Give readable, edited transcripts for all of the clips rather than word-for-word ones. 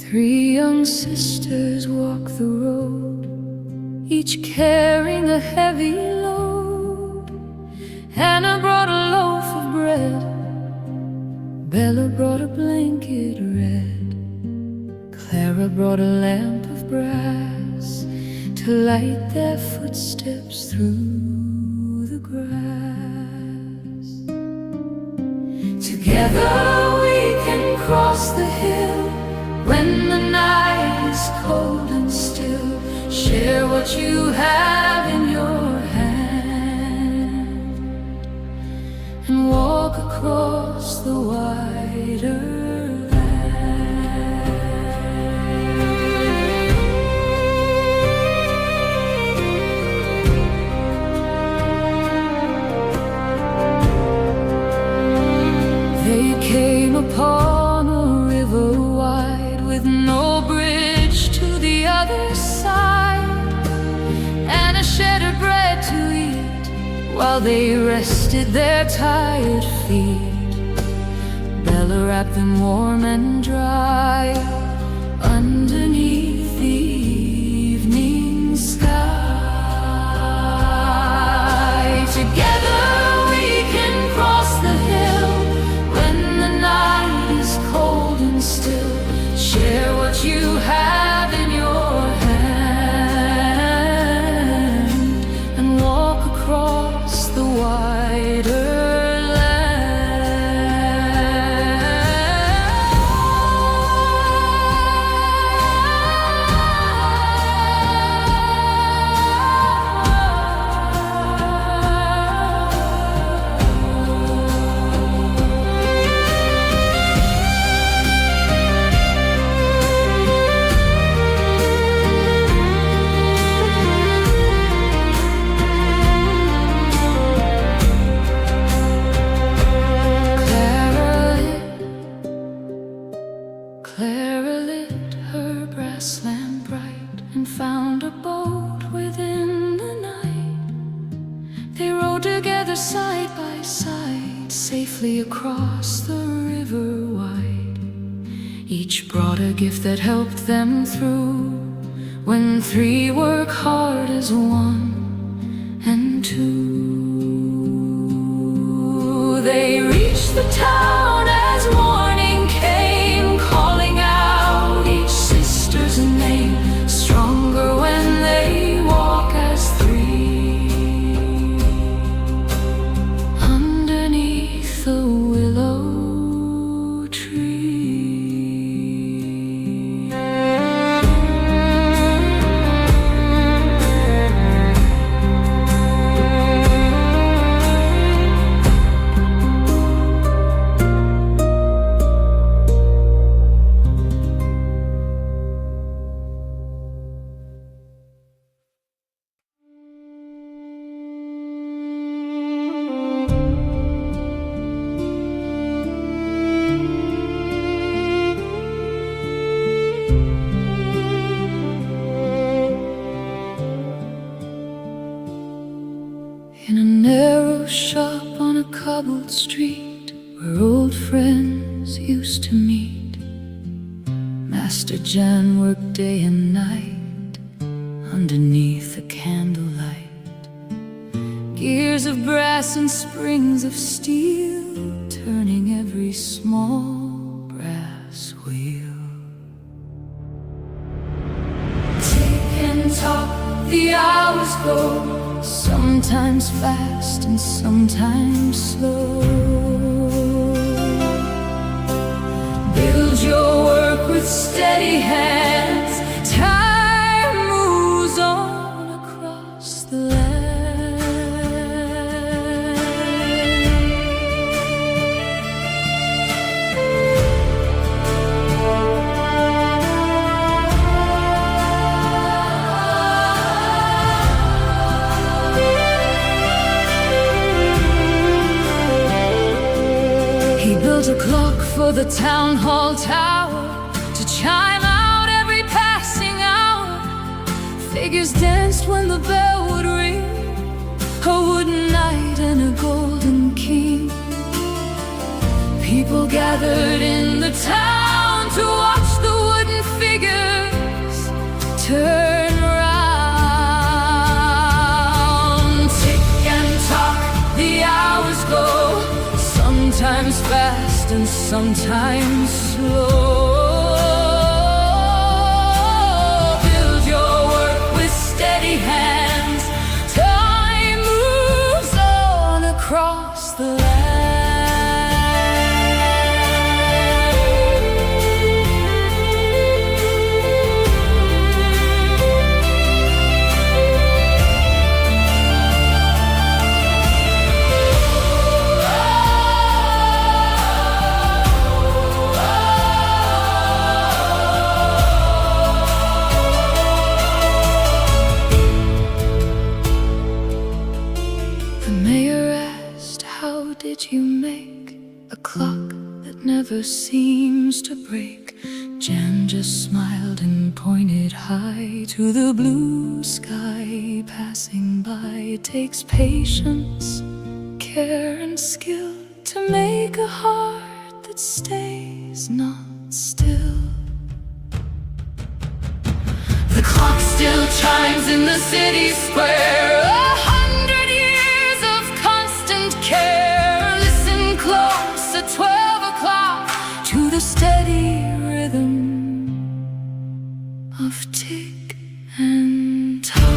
Three young sisters walk the road, each carrying a heavy load. Hannah brought a loaf of bread, Bella brought a blanket red, Clara brought a lamp of brass to light their footsteps through the grass. Together we can cross the hill when the night is cold and still. Share what you have in your hand and walk across the wider land. They came upon a river wide with no bridge to the other side, and a shed of bread to eat while they rested their tired feet. Bella wrapped them warm and dry underneath the evening sky. Together we can cross the hill when the night is cold and still. Share what you have in your hand and walk across the wider Clara lit her brass lamp bright and found a boat within the night. They rowed together side by side, safely across the river wide. Each brought a gift that helped them through when three work hard as one and two. They reached the town as morning came, calling out each sister's name. Stronger when they walk as three underneath the willow tree. In a narrow shop on a cobbled street where old friends used to meet, Master Jan worked day and night underneath the candlelight. Gears of brass and springs of steel, turning every small brass wheel. Tick and tock, the hours go, sometimes fast and sometimes slow. Build your work with steady hands, time moves on across the land. He built a clock for the town hall tower to chime out every passing hour. Figures danced when the bell would ring, a wooden knight and a golden king. People gathered in the town to watch the wooden field sometimes slow. Build your work with steady hands. Time moves on across the land. The mayor asked, "How did you make a clock that never seems to break?" Jan just smiled and pointed high to the blue sky passing by. It takes patience, care and skill to make a heart that stays not still. The clock still chimes in the city square. 100 years of constant care. Listen close at 12 o'clock to the steady rhythm of tick and talk.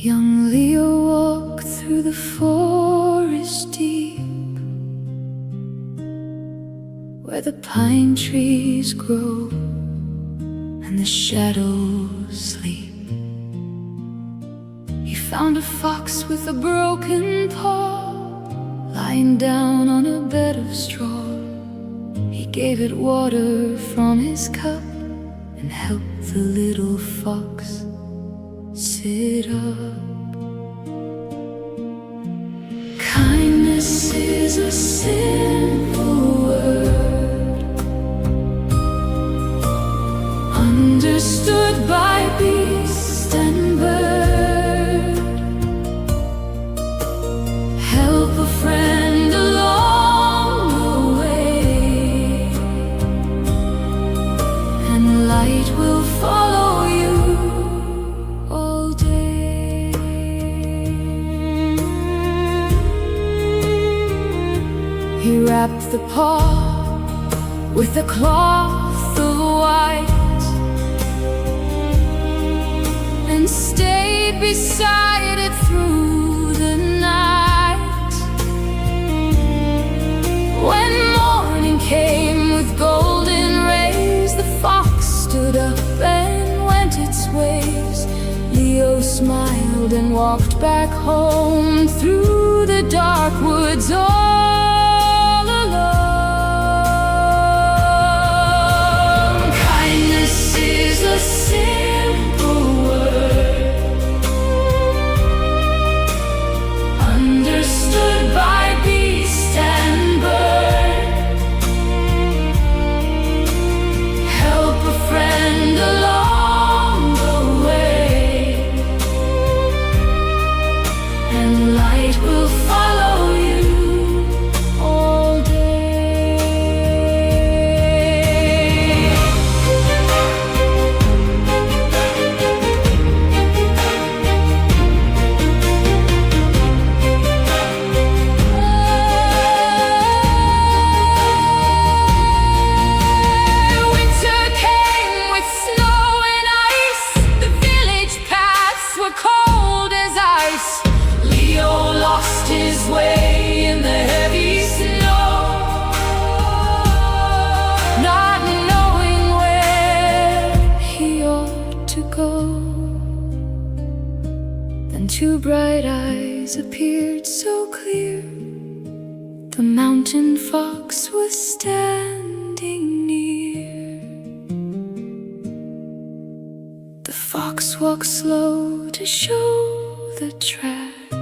Young Leo walked through the forest deep, where the pine trees grow and the shadows sleep. He found a fox with a broken paw, lying down on a bed of straw. He gave it water from his cup and helped the little fox sit up. Kindness is a simple word, understood by beast and bird. Help a friend along the way, and light will follow you all day. He wrapped the paw with a cloth of white and stayed beside it through the night. When morning came with golden rays, the fox stood up and went its ways. Leo smiled and walked back home through the dark woods all alone. Kindness is a simple word, understood by beast and bird. Help a friend along the way, and light will follow you all day. Winter came with snow and ice. The village paths were cold as ice. Leo lost his way in the heavy snow, not knowing where he ought to go. Then two bright eyes appeared so clear. The mountain fox was standing near. The fox walked slow to show the track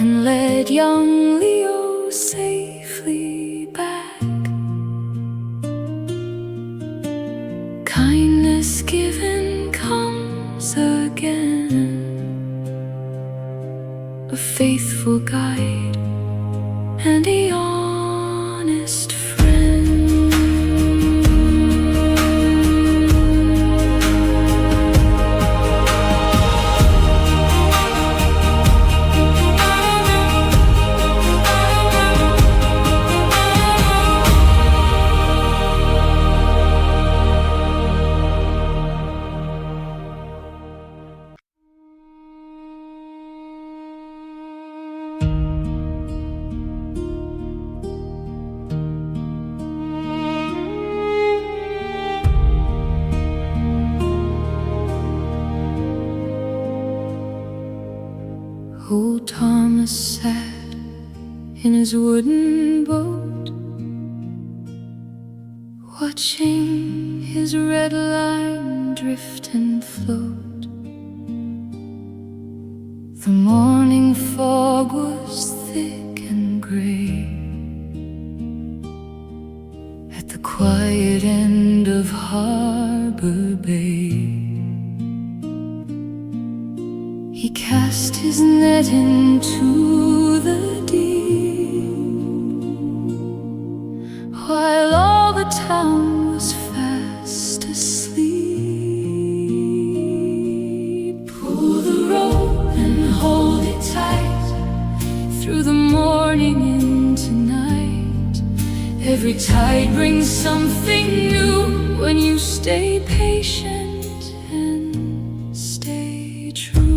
and led young Leo safely back. Kindness given comes again, a faithful guide and a honest friend. Old Thomas sat in his wooden boat, watching his red line drift and float. The morning fog was thick and gray at the quiet end of Harbor Bay. He cast his net into the deep, while all the town was fast asleep. Pull the rope and hold it tight through the morning into night. Every tide brings something new when you stay patient and stay true.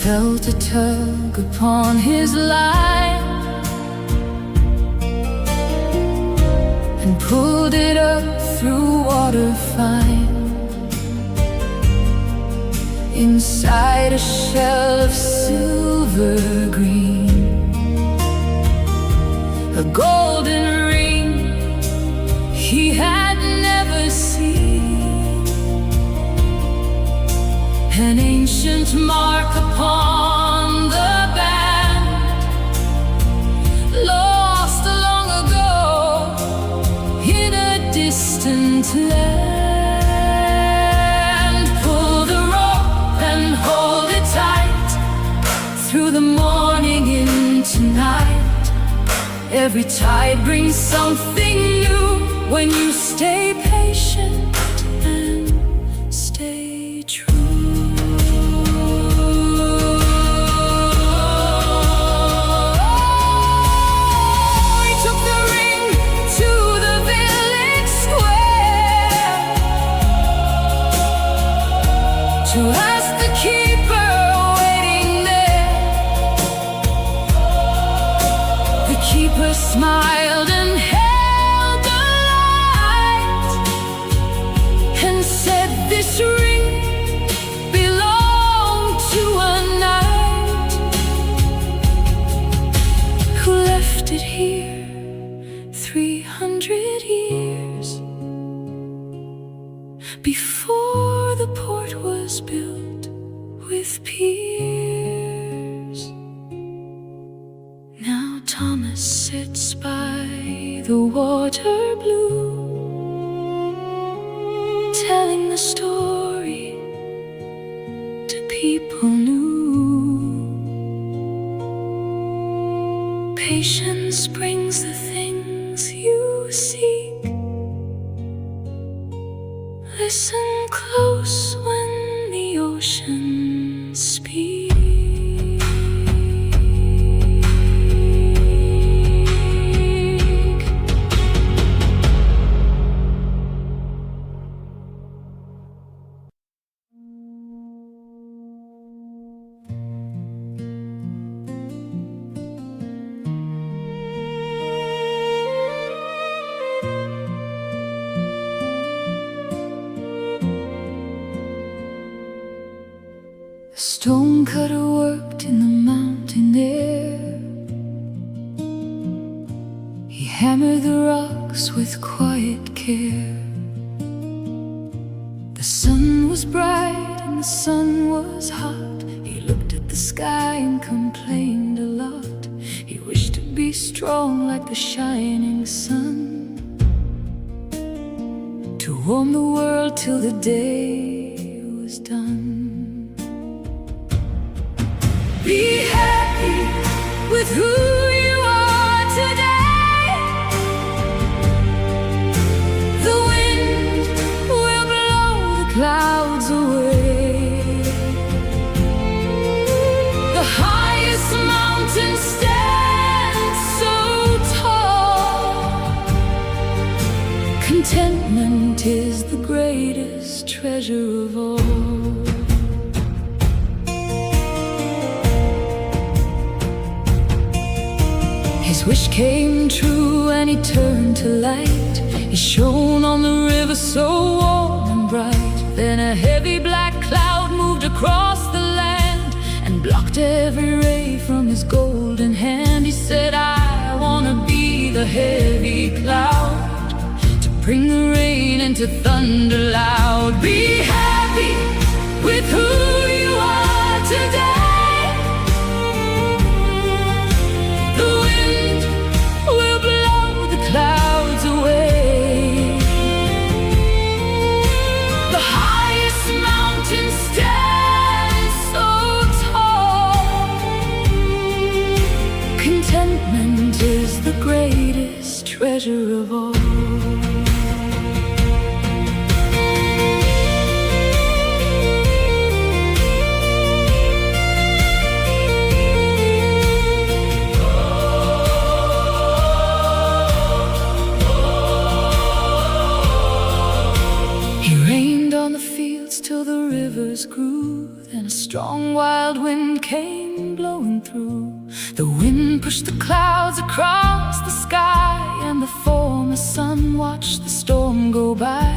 Felt a tug upon his line and pulled it up through water fine. Inside a shell of silver green, a golden ring he had never seen, an ancient mark upon the band, lost long ago in a distant land. Pull the rope and hold it tight through the morning into night. Every tide brings something new when you stay patient and stay true. To ask the keeper waiting there. The keeper smiled and held the light and said, "This ring belonged to a knight who left it here 300 years before the port was built with piers." Now Thomas sits by the water blue, telling the story to people new. Patience brings the things you seek. Listen close when the ocean speaks. stonecutter worked in the mountain air. He hammered the rocks with quiet care. The sun was bright and the sun was hot. He looked at the sky and complained a lot. He wished to be strong like the shining sun, to warm the world till the day was done. Be happy with who you are today. The wind will blow the clouds away. The highest mountain stands so tall. Contentment is the greatest treasure of all. His wish came true and he turned to light. He shone on the river so warm and bright. Then a heavy black cloud moved across the land and blocked every ray from his golden hand. He said, I wanna be the heavy cloud to bring the rain into thunder loud. Be happy with who you are today. Clouds away. The highest mountain stands so tall. Contentment is the greatest treasure of all. Till the rivers grew, then a strong wild wind came blowing through. The wind pushed the clouds across the sky, and the former sun watched the storm go by.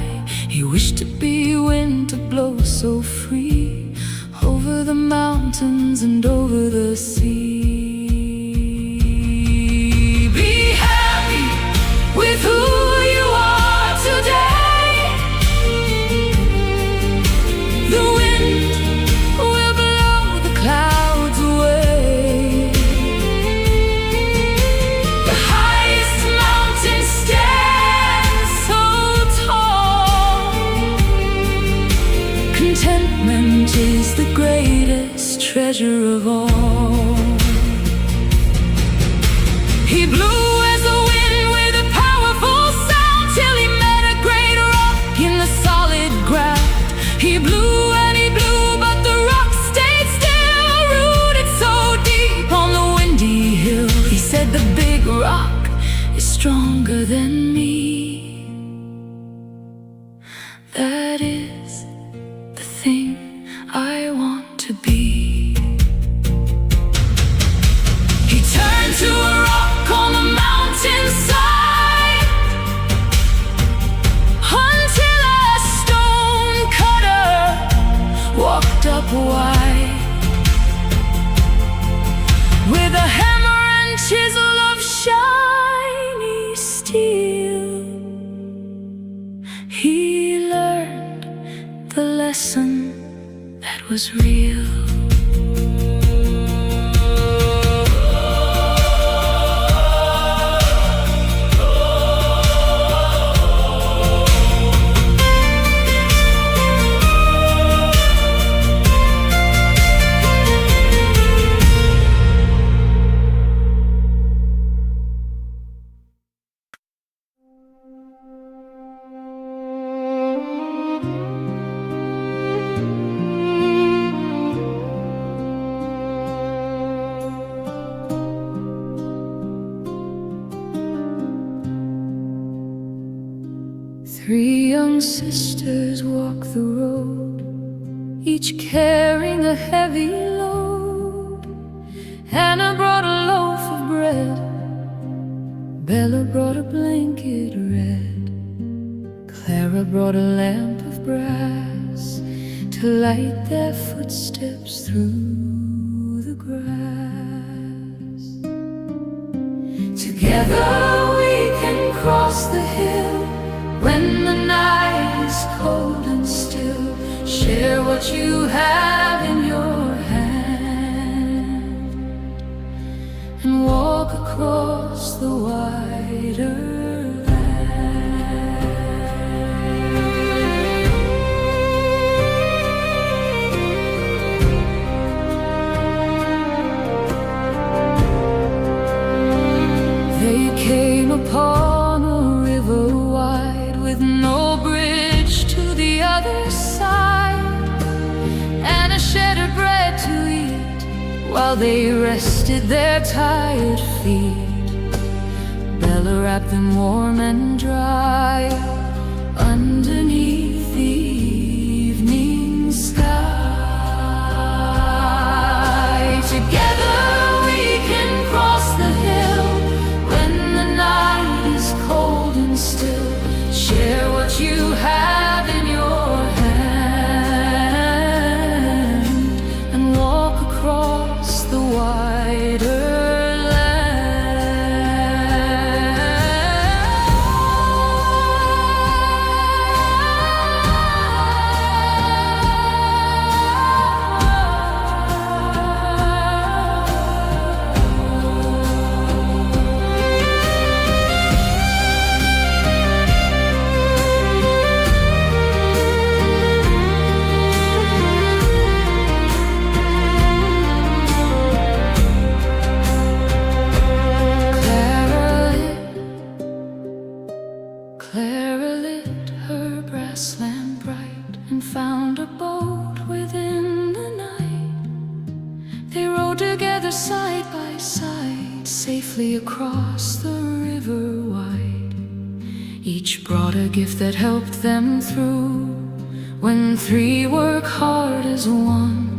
He wished to be wind to blow so free over the mountains and over the sea. Be happy with who you are today. The wind will blow the clouds away. The highest mountain stands so tall. Contentment is the greatest treasure of all. He blew as the wind with a powerful sound till he met a great rock in the solid ground. He blew and he blew, but the rock stayed still, rooted so deep on the windy hill. He said, the big rock is stronger than me. That is the thing I want to be. He turned to a rock on the mountainside until a stone cutter walked up wide with a hammer and chisel of shiny steel. He learned the lesson that was real. Three young sisters walk the road, each carrying a heavy load. Hannah brought a loaf of bread, Bella brought a blanket red, Clara brought a lamp of brass to to light their footsteps through the grass. Together we can cross the hill when the night is cold and still. Share what you have in your hand and walk across the wider land. They came upon a river wide with no bridge to the other side, and a shattered bread to eat while they rested their tired feet. Bella wrapped them warm and dry underneath the evening sky. Together we can cross the hill when the night is cold and still. Share what you have in your hand and walk across the wider Clara lit her brass lamp bright and found a boat within the night. They rowed together side by side, safely across the river wide. Each brought a gift that helped them through. When three work hard as one,